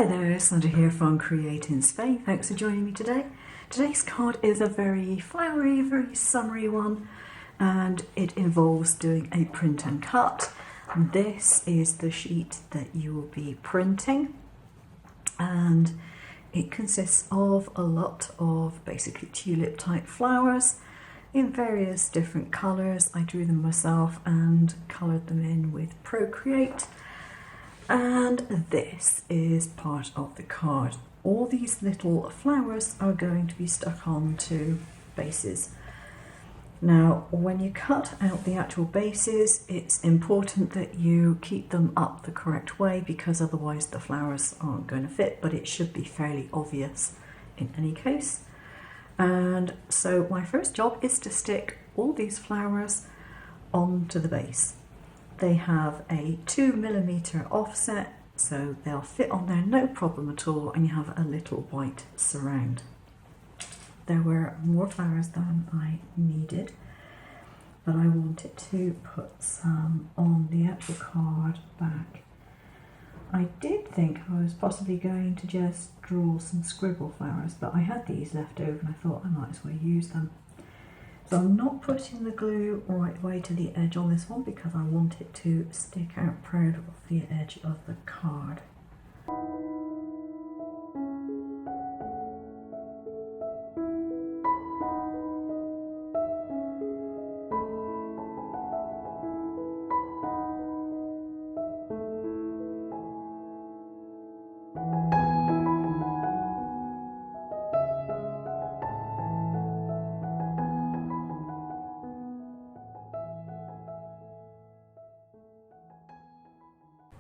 Hi there, Sandra here from Create in Spain. Thanks for joining me today. Today's card is a very flowery, very summery one, and it involves doing a print and cut. This is the sheet that you will be printing, and it consists of a lot of basically tulip type flowers in various different colours. I drew them myself and coloured them in with Procreate. And this is part of the card. All these little flowers are going to be stuck onto bases. Now, when you cut out the actual bases, it's important that you keep them up the correct way, because otherwise the flowers aren't going to fit, but it should be fairly obvious in any case. And so my first job is to stick all these flowers onto the base. They have a 2mm offset, so they'll fit on there no problem at all, and you have a little white surround. There were more flowers than I needed, but I wanted to put some on the actual card back. I did think I was possibly going to just draw some scribble flowers, but I had these left over and I thought I might as well use them. So I'm not putting the glue right way to the edge on this one because I want it to stick out proud of the edge of the card.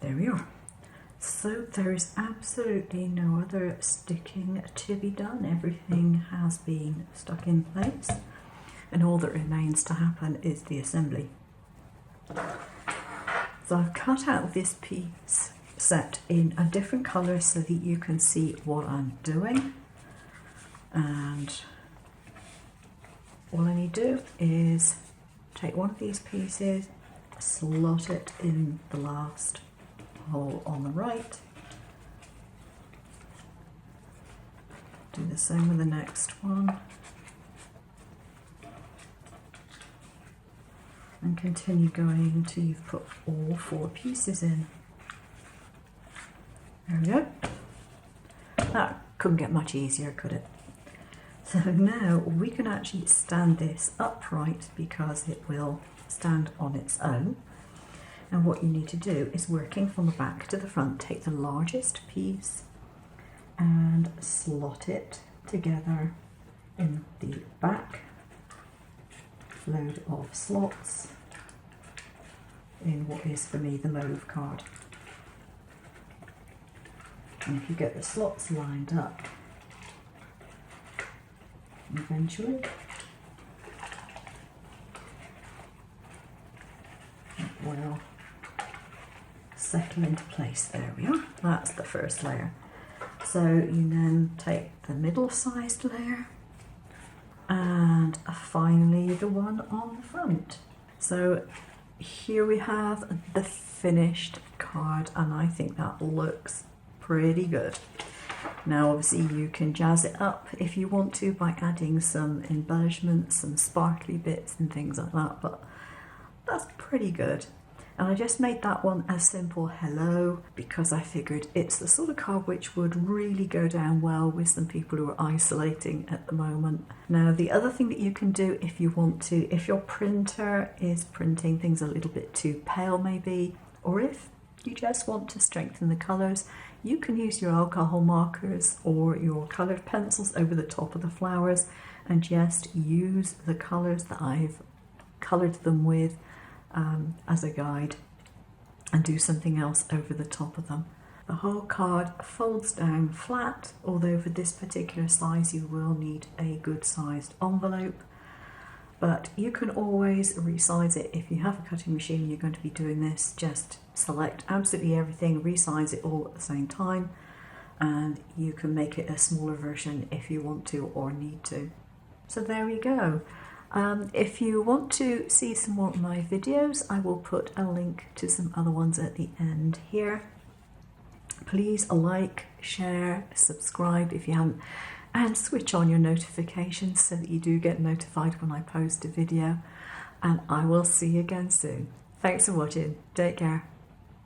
There we are. So there is absolutely no other sticking to be done. Everything has been stuck in place, and all that remains to happen is the assembly. So I've cut out this piece set in a different colour so that you can see what I'm doing, and all I need to do is take one of these pieces, slot it in the last hole on the right, do the same with the next one, and continue going until you've put all 4 pieces in. There we go. That couldn't get much easier, could it? So now we can actually stand this upright because it will stand on its own. And what you need to do is, working from the back to the front, take the largest piece and slot it together in the back load of slots in what is for me the mauve card. And if you get the slots lined up, eventually it will settle into place. There we are. That's the first layer. So you then take the middle-sized layer and finally the one on the front. So here we have the finished card, and I think that looks pretty good. Now obviously you can jazz it up if you want to by adding some embellishments, some sparkly bits and things like that, but that's pretty good. And I just made that one a simple hello because I figured it's the sort of card which would really go down well with some people who are isolating at the moment. Now the other thing that you can do if you want to, if your printer is printing things a little bit too pale maybe, or if you just want to strengthen the colours, you can use your alcohol markers or your coloured pencils over the top of the flowers and just use the colours that I've coloured them with as a guide, and do something else over the top of them. The whole card folds down flat, although for this particular size you will need a good sized envelope, but you can always resize it. If you have a cutting machine and you're going to be doing this, just select absolutely everything, resize it all at the same time, and you can make it a smaller version if you want to or need to. So there we go. If you want to see some more of my videos, I will put a link to some other ones at the end here. Please like, share, subscribe if you haven't, and switch on your notifications so that you do get notified when I post a video. And I will see you again soon. Thanks for watching. Take care.